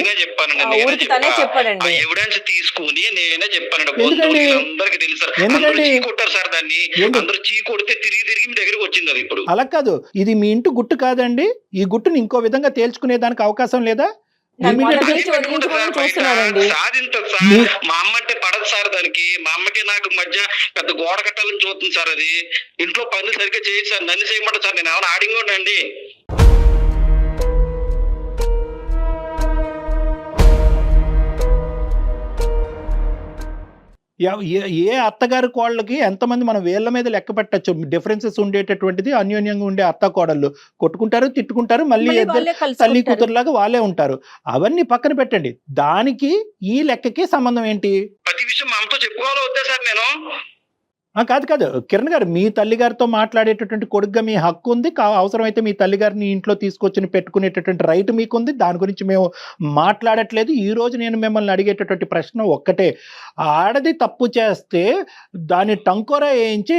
చెప్పానండి. ఎవిడెన్స్ తీసుకుని నేనే చెప్పానండి. అందరికి తెలుసు. ఎందుకండి కొట్టారు సార్ దాన్ని. అందరూ చీ కొడితే తిరిగి మీ దగ్గరికి వచ్చింది అది. ఇప్పుడు అలా కాదు, ఇది మీ ఇంటి గుట్టు కాదండి. ఈ గుట్టుని ఇంకో విధంగా తేల్చుకునే దానికి అవకాశం లేదా? మా అమ్మ అంటే పడదు సార్ దానికి. మా అమ్మకి నాకు మధ్య పెద్ద గోడ కట్టాలని చూస్తుంది సార్. అది ఇంట్లో పనులు సరిగ్గా చేయదు సార్. నన్ను చేయమంటారు సార్. నేను ఏమైనా ఆడింగ్ అండి. ఏ అత్తగారి కోళ్ళకి ఎంతమంది మనం వేళ్ల మీద లెక్క పెట్టచ్చు డిఫరెన్సెస్ ఉండేటటువంటిది. అన్యోన్యంగా ఉండే అత్త కోడళ్ళు కొట్టుకుంటారు, తిట్టుకుంటారు, మళ్ళీ మళ్ళీ ఇద్దరు వాళ్ళే తల్లి కలుసుకుంటారు. కూతురులాగా వాళ్ళే ఉంటారు. అవన్నీ పక్కన పెట్టండి, దానికి ఈ లెక్కకి సంబంధం ఏంటి? ప్రతి విషయం మా అమ్మతో చెప్పుకోవాలో వద్దా సార్ నేను? కాదు కిరణ్ గారు, మీ తల్లిగారితో మాట్లాడేటటువంటి కొడుకుగా మీ హక్కు ఉంది. అవసరమైతే మీ తల్లిగారిని ఇంట్లో తీసుకొచ్చి పెట్టుకునేటటువంటి రైట్ మీకుంది. దాని గురించి మేము మాట్లాడట్లేదు. ఈ రోజు నేను మిమ్మల్ని అడిగేటటువంటి ప్రశ్న ఒక్కటే, ఆడది తప్పు చేస్తే దాన్ని టంకోరా వేయించి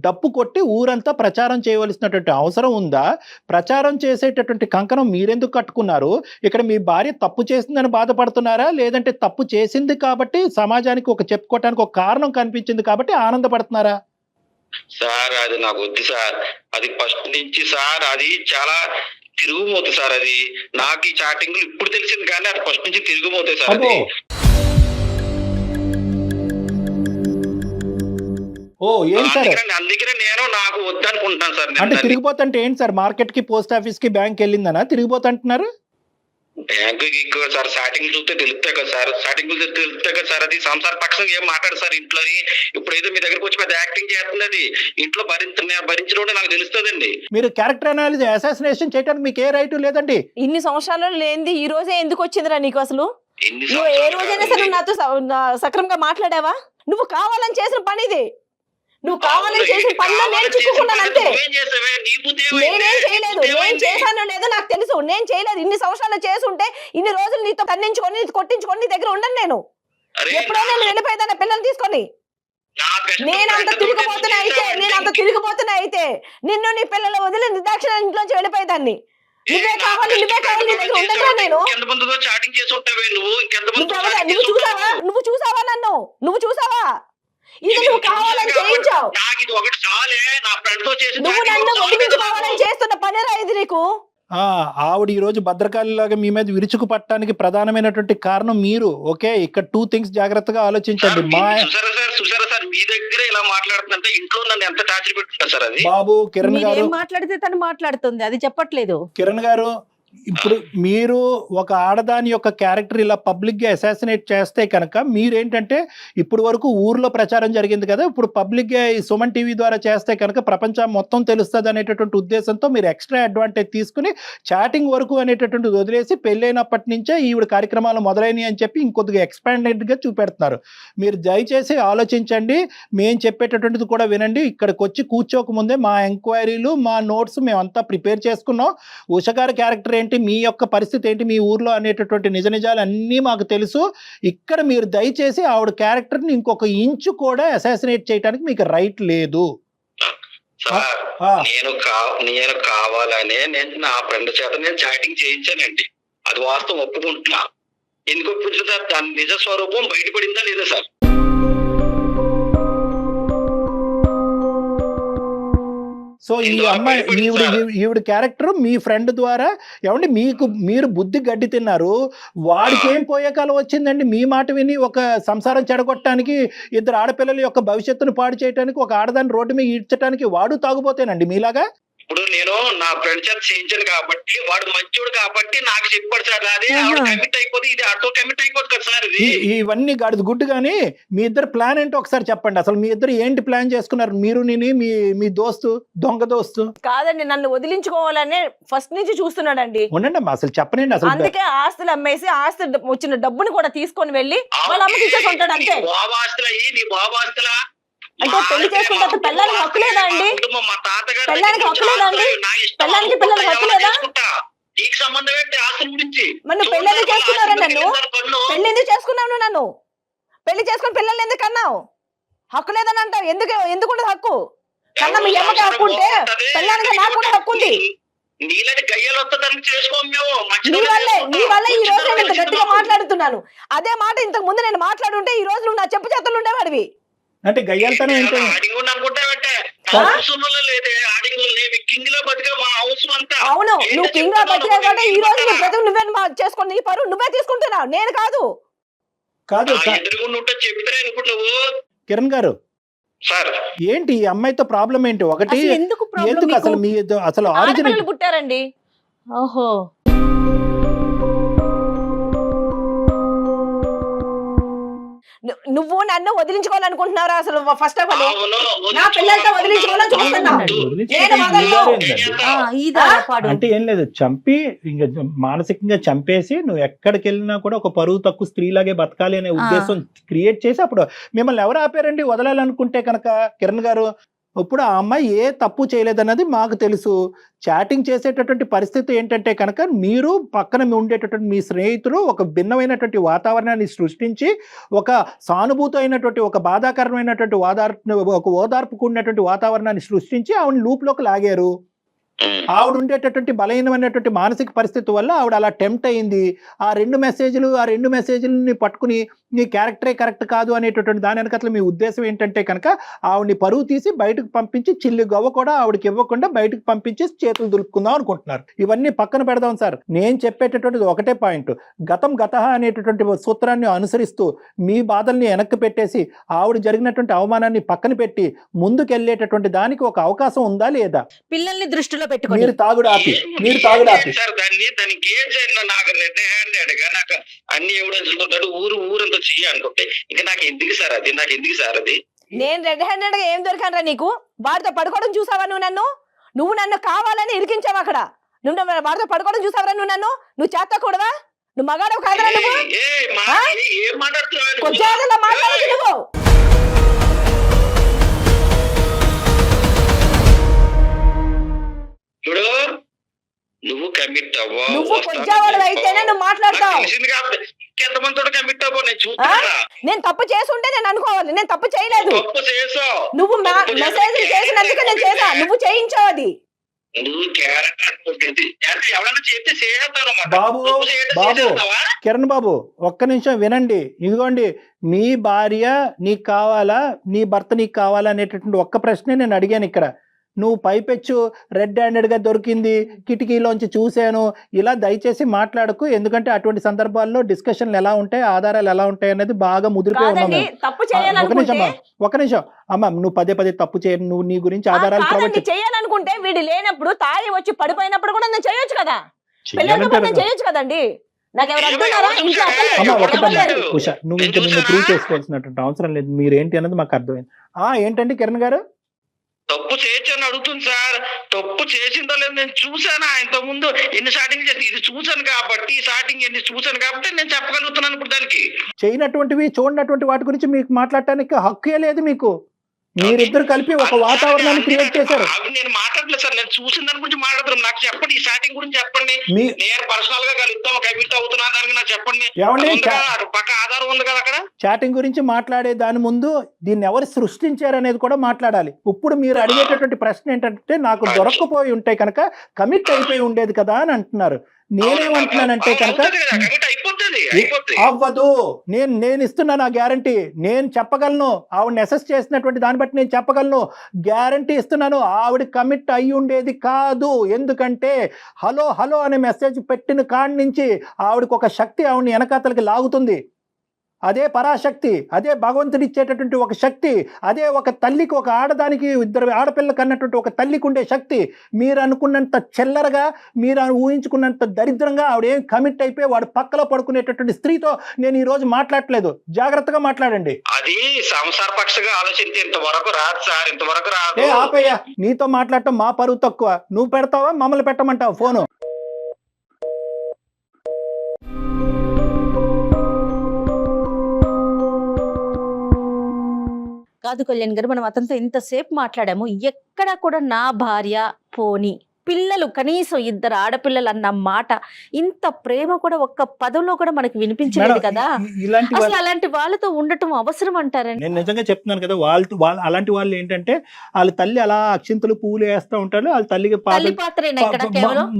డప్పు కొట్టి ఊరంతా ప్రచారం చేయవలసినటువంటి అవసరం ఉందా? ప్రచారం చేసేటటువంటి కంకణం మీరెందుకు కట్టుకున్నారు? ఇక్కడ మీ భార్య తప్పు చేసిందని బాధపడుతున్నారా, లేదంటే తప్పు చేసింది కాబట్టి సమాజానికి ఒక చెప్పుకోవటానికి ఒక కారణం కనిపించింది కాబట్టి ఆనందపడుతున్నారా? సార్ అది నాకు వద్దు సార్. అది ఫస్ట్ నుంచి సార్ అది చాలా తిరుగుమోతు సార్. అది నాకు ఈ చాటింగ్లు ఇప్పుడు తెలిసింది కానీ అది ఫస్ట్ నుంచి తిరుగుమోతాయి సార్. అబ్బో, అది ఏం సార్? అందుకనే నేను నాకు వద్దనుకుంటున్నాను సార్. అంటే తిరిగిపోతుంటే ఏంటి సార్? మార్కెట్ కి, పోస్ట్ ఆఫీస్ కి, బ్యాంక్ వెళ్ళిందనా తిరిగిపోతుంటున్నారు? బ్యాంకు సార్ స్టార్టింగ్ చూస్తే తెలుస్తాయి కదా సార్. స్టార్టింగ్ తెలుస్తాయి కదా సార్. అది సంసార పక్షం ఏం మాట్లాడు సార్ ఇంట్లో. ఇప్పుడు ఏదో మీ దగ్గరకు వచ్చి పెద్ద యాక్టింగ్ చేస్తుంది. అది ఇంట్లో భరించడం నాకు తెలుస్తుందండి. మీరు క్యారెక్టర్ అనాలిసిస్ అసాసినేషన్ చేయడానికి మీకు ఏ రైట్ లేదండి. ఇన్ని సంవత్సరాలు లేనిది ఈ రోజే ఎందుకు వచ్చిందిరా నీకు అసలు? ఎన్ని నువ్వు ఏ సంవత్సరాలు రోజైనా సరే కాదండి. నాతో సక్రమంగా మాట్లాడావా? నువ్వు కావాలని చేసిన పని ఇది. నువ్వు కావాలని చేసిన పనిలో నేను చిక్కుకున్నాను అంతే. నువ్వేం చేసావే? నీ బుద్ధి ఏమైంది? నేనేం చేయలేదు. నీ బుద్ధి నేను ఏమైంది? చేశానో లేదో నాకు తెలుసు. నేను చేయలేదు. ఇన్ని సంవత్సరాలు చేసి ఉంటే ఇన్ని రోజులు నీతో ఖండించుకొని, నీతో కొట్టించుకొని నీ దగ్గర ఉండను నేను. అరే, ఎప్పుడో నేను వెళ్ళిపోయేదాన్ని పిల్లల్ని తీసుకొని. నా best నేను అంత friend తిరిగిపోతున్నా అయితే, చేసావంటే నేను అంత తిరిగిపోతున్నా అయితే నిన్ను నీ పిల్లలు వదిలి నిర్దాక్షిణ ఇంట్లోంచి వెళ్ళిపోయేదాన్ని. నువ్వే కావాలి, నువ్వే కావాలి, నీ దగ్గర ఉండగా నేను. ఇంకెంతమందితో చాటింగ్ చేసి ఉంటావే నువ్వు? ఇంకెంతమందితో నువ్వు chatting నువ్వు చేసి చూసావా? ఉంటావు? నువ్వు చూసావా నన్ను? నువ్వు చూసావా? ఇది నువ్వు కావాలని చేయించావు. నాకు ఇది ఒకటి చాలే. నా ఫ్రెండ్ తో చేసి నువ్వు నన్ను వదిలించుకోవాలని చేస్తున్న పనిరా ఇది నీకు. ఆవిడ ఈ రోజు భద్రకాళిలాగా మీ మీద విరుచుకు పట్టడానికి ప్రధానమైనటువంటి కారణం మీరు. ఓకే, ఇక్కడ 2 things జాగ్రత్తగా ఆలోచించండి. చూసారా సార్, మీ దగ్గర ఇలా మాట్లాడుతుంటే ఇంట్లో నన్ను ఎంత టార్చర్ పెట్టుకుంటారు సార్. అది బాబు కిరణ్ గారు, మీరేం మాట్లాడితే తను మాట్లాడుతుంది, అది చెప్పట్లేదు. కిరణ్ గారు, ఇప్పుడు మీరు ఒక ఆడదాని యొక్క క్యారెక్టర్ ఇలా పబ్లిక్ గా అసాసినేట్ చేస్తే కనుక మీరేంటంటే, ఇప్పుడు వరకు ఊర్లో ప్రచారం జరిగింది కదా, ఇప్పుడు పబ్లిక్ గా ఈ సుమన్ టీవీ ద్వారా చేస్తే కనుక ప్రపంచం మొత్తం తెలుస్తుంది అనేటటువంటి ఉద్దేశంతో మీరు ఎక్స్ట్రా అడ్వాంటేజ్ తీసుకుని చాటింగ్ వరకు అనేటటువంటిది వదిలేసి పెళ్ళైనప్పటి నుంచే ఈవిడ కార్యక్రమాలు మొదలైనవి అని చెప్పి ఇంకొద్దిగా ఎక్స్పాండెడ్ గా చూపెడుతున్నారు. మీరు దయచేసి ఆలోచించండి, మేము చెప్పేటటువంటిది కూడా వినండి. ఇక్కడికి వచ్చి కూర్చోక ముందే మా ఎంక్వైరీలు, మా నోట్స్ మేమంతా ప్రిపేర్ చేసుకున్నాం. ఉష గారి క్యారెక్టర్ ఏంటి, మీ యొక్క పరిస్థితి ఏంటి మీ ఊర్లో అనేటటువంటి నిజ నిజాలు అన్నీ మాకు తెలుసు. ఇక్కడ మీరు దయచేసి ఆవిడ క్యారెక్టర్ని ఇంకొక ఇంచు కూడా అసాసినేట్ చేయడానికి మీకు రైట్ లేదు. సార్, నేను కావాలనే నేను నా ఫ్రెండ్ చేత నేను చాటింగ్ చేయించానండి. అది వాస్తవం, ఒప్పుకుంటున్నా. ఎందుకు ఒప్పుకుంటున్నా సార్? దాని నిజ స్వరూపం బయటపడిందా లేదా సార్? సో ఈ అమ్మాయి ఈవిడ క్యారెక్టర్ మీ ఫ్రెండ్ ద్వారా ఏమండి మీరు బుద్ధి గడ్డి తిన్నారు. వాడికి ఏం పోయే కాలం వచ్చిందండి? మీ మాట విని ఒక సంసారం చెడగొట్టడానికి, ఇద్దరు ఆడపిల్లల యొక్క భవిష్యత్తును పాడు చేయడానికి, ఒక ఆడదాన్ని రోడ్డు మీద ఈడ్చడానికి వాడు తాగుపోతేనండి మీలాగా. ఇప్పుడు నేను నా ఫ్రెండ్ చేత చేయించాను కాబట్టి, వాడు మంచోడు కాబట్టి నాకు చెప్పాడు సార్. అదే కమిట్ అయిపోతే ఇది ఆటో కమిట్ అయిపోతుంది కదా సార్. ఇవన్నీ గాడిద గుడ్డు. కానీ మీ ఇద్దరు ప్లాన్ ఏంటో ఒకసారి చెప్పండి. అసలు మీ ఇద్దరు ఏంటి ప్లాన్ చేసుకున్నారు? మీరు మీ దోస్తు, దొంగ దోస్తు కాదండి, నన్ను వదిలించుకోవాలనే ఫస్ట్ నుంచి చూస్తున్నాడండి. ఉండండి అమ్మా, అసలు చెప్పనండి. అసలు అందుకే ఆస్తులు అమ్మేసి ఆస్తి వచ్చిన డబ్బుని కూడా తీసుకొని వెళ్ళి వాళ్ళ అమ్మకి ఇచ్చేసి ఉంటాడు అంతే. నీ బాబు ఆస్తులా? అంటే పెళ్లి చేసుకుంటే పిల్లలకి హక్కు లేదా అండి? మా తాతగారు పిల్లలకి హక్కు లేదా అండి? పిల్లలకి హక్కు లేదా? నీకు సంబంధం ఏంటి ఆస్తుల గురించి? మరి పెళ్లి ఎందుకు చేసుకున్నారా? నన్ను పెళ్లి ఎందుకు చేసుకున్నావు? నన్ను పెళ్లి చేసుకుని పిల్లల్ని ఎందుకు అన్నావు? హక్కు లేదని అంటావు. ఎందుకుంటది హక్కు? కన్నా మీ అమ్మకి హక్కు ఉంటే పిల్లలకి నాకు కూడా హక్కు ఉంది. నీళ్ళని గయ్యలు వస్తుందని చేసుకోం మేము. నీ వల్ల ఈ రోజు నేను ఇంత గట్టిగా మాట్లాడుతున్నాను. అదే మాట ఇంతకు ముందు నేను మాట్లాడుంటే ఈ రోజు నువ్వు నా చెప్పు చేతులు ఉండేవాడివి. అంటే గయ్యాలతోనే ఏంటో అవును, నువ్వు కింగ్ గా బతికా కాబట్టి ఈ రోజు నీ బ్రతుకు నువ్వే చేసుకుని నీ పరువు నువ్వే తీసుకుంటున్నావు, నేను కాదు. కిరణ్ గారు, ఏంటి ఈ అమ్మాయితో ప్రాబ్లం ఏంటి? ఒకటి ఎందుకు అసలు మీ అసలు ఆరిజిన్ పుట్టారండి. ఓహో, నువ్వు నన్ను వదిలించుకోవాలనుకుంటున్నారా అసలు ఫస్ట్ ఆఫ్ ఆల్ అవును, నా పిల్లలతో వదిలించుకోవాలని చూస్తున్నాను. నేను వదలను. ఇదా పాడు. అంటే ఏం లేదు, చంపి ఇంకా మానసికంగా చంపేసి నువ్వు ఎక్కడికి వెళ్ళినా కూడా ఒక పరువు తక్కువ స్త్రీలాగే బతకాలి అనే ఉద్దేశం క్రియేట్ చేసి అప్పుడు మిమ్మల్ని ఎవరు ఆపారండి వదలాలనుకుంటే కనుక? కిరణ్ గారు, ఇప్పుడు ఆ అమ్మాయి ఏ తప్పు చేయలేదన్నది మాకు తెలుసు. చాటింగ్ చేసేటటువంటి పరిస్థితి ఏంటంటే కనుక మీరు పక్కన ఉండేటటువంటి మీ స్నేహితులు ఒక భిన్నమైనటువంటి వాతావరణాన్ని సృష్టించి ఒక సానుభూతి అయినటువంటి ఒక బాధాకరమైనటువంటి ఒక ఓదార్పు కూడినటువంటి వాతావరణాన్ని సృష్టించి ఆవిడ లూప్లోకి లాగారు. ఆవిడ ఉండేటటువంటి బలహీనమైనటువంటి మానసిక పరిస్థితి వల్ల ఆవిడ అలా టెంప్ట్ అయింది. ఆ రెండు మెసేజ్లని పట్టుకుని నీ క్యారెక్టరే కరెక్ట్ కాదు అనేటటువంటి దాని వెనకట్ల మీ ఉద్దేశం ఏంటంటే కనుక ఆవిడని పరువు తీసి బయటకు పంపించి చిల్లి గవ్వ కూడా ఆవిడకి ఇవ్వకుండా బయటకు పంపించి చేతులు దులుపుకుందాం అనుకుంటున్నారు. ఇవన్నీ పక్కన పెడదాం సార్. నేను చెప్పేటటువంటిది ఒకటే పాయింట్. గతం గతః అనేటటువంటి సూత్రాన్ని అనుసరిస్తూ మీ బాధల్ని వెనక్కి పెట్టేసి ఆవిడ జరిగినటువంటి అవమానాన్ని పక్కన పెట్టి ముందుకెళ్ళేటటువంటి దానికి ఒక అవకాశం ఉందా లేదా? పిల్లల్ని దృష్టిలో పెట్టుకొని మీరు తాగుడు ఆపి సార్ దానికి ఏం చేయాలి? నాకు రెడ్ హ్యాండెడ్ గా నాకు అన్ని ఎవిడెన్స్ ఉంటాడు ఊరంతా చెయ్యి అనుకుంటే ఇంకా నాకు ఎందుకు సార్ అది? నేను రెడ్ హ్యాండెడ్ గా ఏం దొరికానరా నీకు? వాడితో పడుకోవడం చూసావా నువ్వు నన్ను కావాలని ఇరికించావు అక్కడ. నువ్వు వాడితో పడుకోవడం చూసావరా నువ్వు చేస్తకూడదా? నువ్వు మగాడవు కాదరా నువ్వు? ఏం మాట్లాడుతున్నావు? కొంచెం మాట్లాడదు నువ్వు. ఇప్పుడు నువ్వు కమిట్ అవ్వా, నువ్వు కొంచెం అయితేనే నువ్వు మాట్లాడతావు. ఎంతమంది కమిట్ అవ్వ నేను చూస్తున్నా. నేను తప్పు చేసి ఉంటే నేను అనుకోవాలి. నేను తప్పు చేయలేదు. తప్పు చేసావు. నువ్వు మెసేజ్ చేసినందుకే నేను చేసా. నువ్వు చేయించావు అది. నువ్వు క్యారెక్టర్ ఎవరైనా చేస్తే చేస్తాను. బాబు కిరణ్ బాబు, ఒక్క నిమిషం వినండి. ఇదిగోండి, నీ భార్య నీకు కావాలా, నీ భర్త నీకు కావాలా అనేటటువంటి ఒక్క ప్రశ్నే నేను అడిగాను ఇక్కడ. నువ్వు పైపెచ్చు రెడ్ హ్యాండెడ్ గా దొరికింది, కిటికీలోంచి చూశాను, ఇలా దయచేసి మాట్లాడకు. ఎందుకంటే అటువంటి సందర్భాల్లో డిస్కషన్లు ఎలా ఉంటాయి, ఆధారాలు ఎలా ఉంటాయి అనేది బాగా ముదిరిపోయి ఉన్నాము. ఒక నిమిషం అమ్మ, నువ్వు పదే తప్పు చేయను. నువ్వు నీ గురించి ఆధారాలు చేయాలనుకుంటే వీడు లేనప్పుడు తాగి వచ్చి పడిపోయినప్పుడు కూడా నేను చేయొచ్చు కదా. చేయొచ్చు కదండి. ఉషా, నువ్వు ఇంకా నిన్ను ప్రూవ్ చేసుకోవాల్సినటువంటి అవసరం లేదు. మీరేంటి అన్నది మాకు అర్థమైంది. ఏంటండి కిరణ్ గారు? తప్పు చేయొచ్చని అడుగుతుంది సార్. తప్పు చేసిందో లేదు నేను చూసాను. ఇంత ముందు ఎన్ని స్టార్టింగ్ చేసి ఇది చూసాను కాబట్టి నేను చెప్పగలుగుతున్నాను. ఇప్పుడు దానికి చేయనటువంటివి చూడనటువంటి వాటి గురించి మీకు మాట్లాడటానికి హక్కే లేదు మీకు. మీరిద్దరు కలిపి ఒక వాతావరణాన్ని క్రియేట్ చేశారు. నేను మాట్లాడలేదు సార్. నేను చూసిన దాని గురించి మాట్లాడుతున్నాను. నాకు చెప్పండి, ఈ స్టార్టింగ్ గురించి చెప్పండి. నేను పర్సనల్ గా కలుద్దాం, కమిట్ అవుతున్నా దానికి నాకు చెప్పండి. పక్క ఆధారం ఉంది కదా అక్కడ. చాటింగ్ గురించి మాట్లాడే దాని ముందు దీన్ని ఎవరు సృష్టించారు అనేది కూడా మాట్లాడాలి. ఇప్పుడు మీరు అడిగేటటువంటి ప్రశ్న ఏంటంటే, నాకు దొరక్కపోయి ఉంటే కనుక కమిట్ అయిపోయి ఉండేది కదా అని అంటున్నారు. నేనేమంటున్నానంటే కనుక అవ్వదు. నేను ఇస్తున్నాను ఆ గ్యారంటీ. నేను చెప్పగలను. ఆవిడని అసెస్ చేసినటువంటి దాన్ని బట్టి నేను చెప్పగలను. గ్యారంటీ ఇస్తున్నాను. ఆవిడ కమిట్ అయ్యి ఉండేది కాదు. ఎందుకంటే హలో అనే మెసేజ్ పెట్టిన కాడి నుంచి ఆవిడకి ఒక శక్తి ఆవిడని వెనకాతలకి లాగుతుంది. అదే పరాశక్తి, అదే భగవంతుడు ఇచ్చేటటువంటి ఒక శక్తి, అదే ఒక తల్లికి, ఒక ఆడదానికి, ఇద్దరు ఆడపిల్లకి అన్నటువంటి ఒక తల్లికి ఉండే శక్తి. మీరు అనుకున్నంత చిల్లరగా, మీరు ఊహించుకున్నంత దరిద్రంగా ఆవిడేం కమిట్ అయిపోయి వాడు పక్కలో పడుకునేటటువంటి స్త్రీతో నేను ఈ రోజు మాట్లాడలేదు. జాగ్రత్తగా మాట్లాడండి. అది సంసార పక్షంగా ఆలోచించి ఇంతవరకు రాదు సార్. ఇంతవరకు రాదు. ఆపయ్యా, నీతో మాట్లాడటం మా పరువు తక్కువ. నువ్వు పెడతావా, మమ్మల్ని పెట్టమంటావు ఫోను? కాదు కళ్యాణ్ గారు, మనం అతనితో ఇంతసేపు మాట్లాడాము. ఎక్కడా కూడా నా భార్య పోని పిల్లలు, కనీసం ఇద్దరు ఆడపిల్లలు అన్న మాట, ఇంత ప్రేమ కూడా ఒక్క పదంలో కూడా మనకి వినిపించలేదు కదా. అసలు అలాంటి వాళ్ళతో ఉండటం అవసరం అంటారండి? నేను నిజంగా చెప్తున్నాను కదా, వాళ్ళు అలాంటి వాళ్ళు ఏంటంటే వాళ్ళ తల్లి అలా అక్షింతలు పూలు వేస్తూ ఉంటారు. వాళ్ళ తల్లికి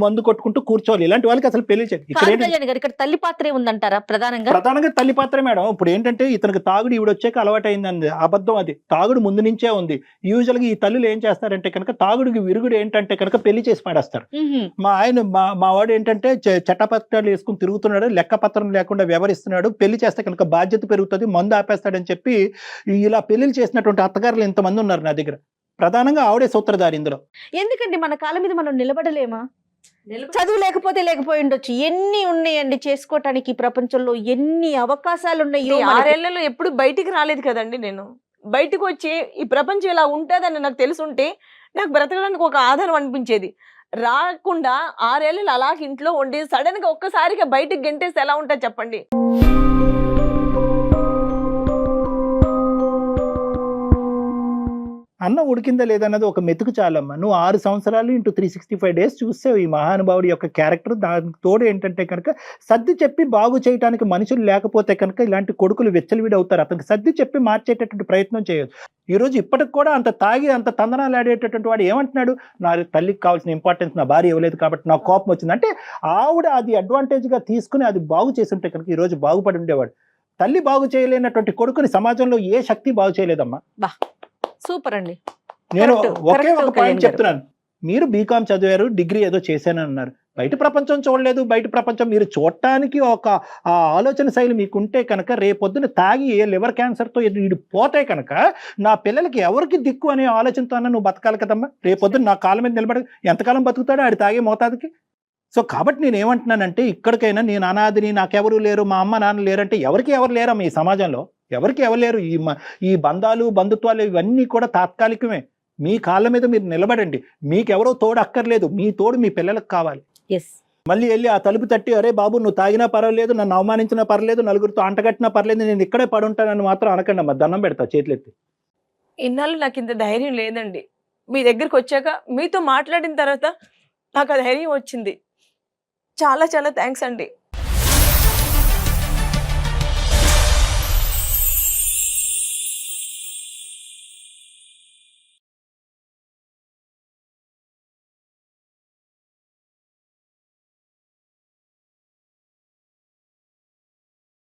మందు కొట్టుకుంటూ కూర్చోవాలి. ఇలాంటి వాళ్ళకి అసలు పెళ్లి కళ్యాణ్ గారు, ఇక్కడ తల్లి పాత్రే ఉందంటారా? ప్రధానంగా తల్లి పాత్రే మేడం. ఇప్పుడు ఏంటంటే ఇతనికి తాగుడు ఈవిడ వచ్చాక అలవాటు అయిందండి. అబద్ధం అది. తాగుడు ముందు నుంచే ఉంది. యూజువల్ గా ఈ తల్లులు ఏం చేస్తారంటే కనుక తాగుడికి విరుగుడు ఏంటంటే కనుక పెళ్లి చేసి పడేస్తారు. మా వాడు ఏంటంటే చట్టపత్రాలు వేసుకుని తిరుగుతున్నాడు, లెక్కపత్రం లేకుండా వ్యవహరిస్తున్నాడు, పెళ్లి చేస్తే కనుక బాధ్యత పెరుగుతుంది, మందు ఆపేస్తాడని చెప్పి ఇలా పెళ్లిళ్ళు చేసినటువంటి అత్తగారులు ఇంతమంది ఉన్నారు నా దగ్గర. ప్రధానంగా ఆవిడే సూత్రధారి ఇందులో. ఎందుకండి మన కాళ్ళ మీద మనం నిలబడలేమా? చదువు లేకపోతే లేకపోయి ఉండొచ్చు, ఎన్ని ఉన్నాయండి చేసుకోవటానికి ఈ ప్రపంచంలో, ఎన్ని అవకాశాలు ఉన్నాయో ఈ మనకి. 6 ఏళ్లలో ఎప్పుడు బయటికి రాలేదు కదండి నేను. బయటకు వచ్చి ఈ ప్రపంచం ఇలా ఉంటుందని నాకు తెలుసుంటే నాకు బ్రతకడానికి ఒక ఆధారం అనిపించేది. రాకుండా 6 ఏళ్ళు అలాగే ఇంట్లో ఉండి సడన్ గా ఒక్కసారిగా బయటికి గెంటేస్తే ఎలా ఉంటుంది చెప్పండి. అన్నం ఉడికిందా లేదన్నది ఒక మెతుకు చాలమ్మా. నువ్వు 6 సంవత్సరాలు ఇంటూ 365 డేస్ చూసావు ఈ మహానుభావుడి యొక్క క్యారెక్టర్. దానికి తోడు ఏంటంటే కనుక సర్ది చెప్పి బాగు చేయడానికి మనుషులు లేకపోతే కనుక ఇలాంటి కొడుకులు వెచ్చలివిడి అవుతారు. అతనికి సర్ది చెప్పి మార్చేటటువంటి ప్రయత్నం చేయొచ్చు. ఈ రోజు ఇప్పటికి కూడా అంత తాగి అంత తందనాలు ఆడేటటువంటి వాడు ఏమంటున్నాడు, నా తల్లికి కావాల్సిన ఇంపార్టెన్స్ నా భార్య ఇవ్వలేదు కాబట్టి నాకు కోపం వచ్చింది అంటే, ఆవిడ అది అడ్వాంటేజ్గా తీసుకుని అది బాగు చేసి ఉంటే కనుక ఈ రోజు బాగుపడి ఉండేవాడు. తల్లి బాగు చేయలేనటువంటి కొడుకుని సమాజంలో ఏ శక్తి బాగు చేయలేదమ్మా. సూపర్ అండి. నేను Correct, ఒకే correct ఒక కళ్యాణ్ పాయింట్ గారు. చెప్తున్నాను. మీరు బీకామ్ చదివారు, డిగ్రీ ఏదో చేశానని అన్నారు. బయట ప్రపంచం చూడలేదు. బయట ప్రపంచం మీరు చూడటానికి ఒక ఆలోచన శైలి మీకుంటే కనుక రేపొద్దున తాగి ఏ లివర్ క్యాన్సర్తో వీడు పోతే కనుక నా పిల్లలకి ఎవరికి దిక్కు అనే ఆలోచనతో అన్న నువ్వు బతకాలి కదమ్మా. రేపొద్దున నా కాళ్ళ మీద నిలబడి ఎంతకాలం బతుకుతాడో ఆడి తాగే మోతాదుకి. సో కాబట్టి నేను ఏమంటున్నానంటే, ఇక్కడికైనా నేను అనాథిని, నాకెవరు లేరు, మా అమ్మ నాన్న లేరంటే ఎవరికి ఎవరు లేరమ్మా ఈ సమాజంలో. ఎవరికి ఎవరు లేరు. ఈ బంధాలు బంధుత్వాలు ఇవన్నీ కూడా తాత్కాలికమే. మీ కాళ్ళ మీద మీరు నిలబడండి. మీకెవరో తోడు అక్కర్లేదు, మీ తోడు మీ పిల్లలకు కావాలి. ఎస్. మళ్ళీ వెళ్ళి ఆ తలుపు తట్టి, అరే బాబు నువ్వు తాగినా పర్వాలేదు, నన్ను అవమానించినా పర్లేదు, నలుగురితో అంటగట్టినా పర్లేదు, నేను ఇక్కడే పడుంటానని మాత్రం అనకండి అమ్మా. దండం పెడతా చేతులెత్తి. ఇన్నాళ్ళు నాకు ఇంత ధైర్యం లేదండి. మీ దగ్గరికి వచ్చాక మీతో మాట్లాడిన తర్వాత నాకు ఆ ధైర్యం వచ్చింది. చాలా చాలా థ్యాంక్స్ అండి.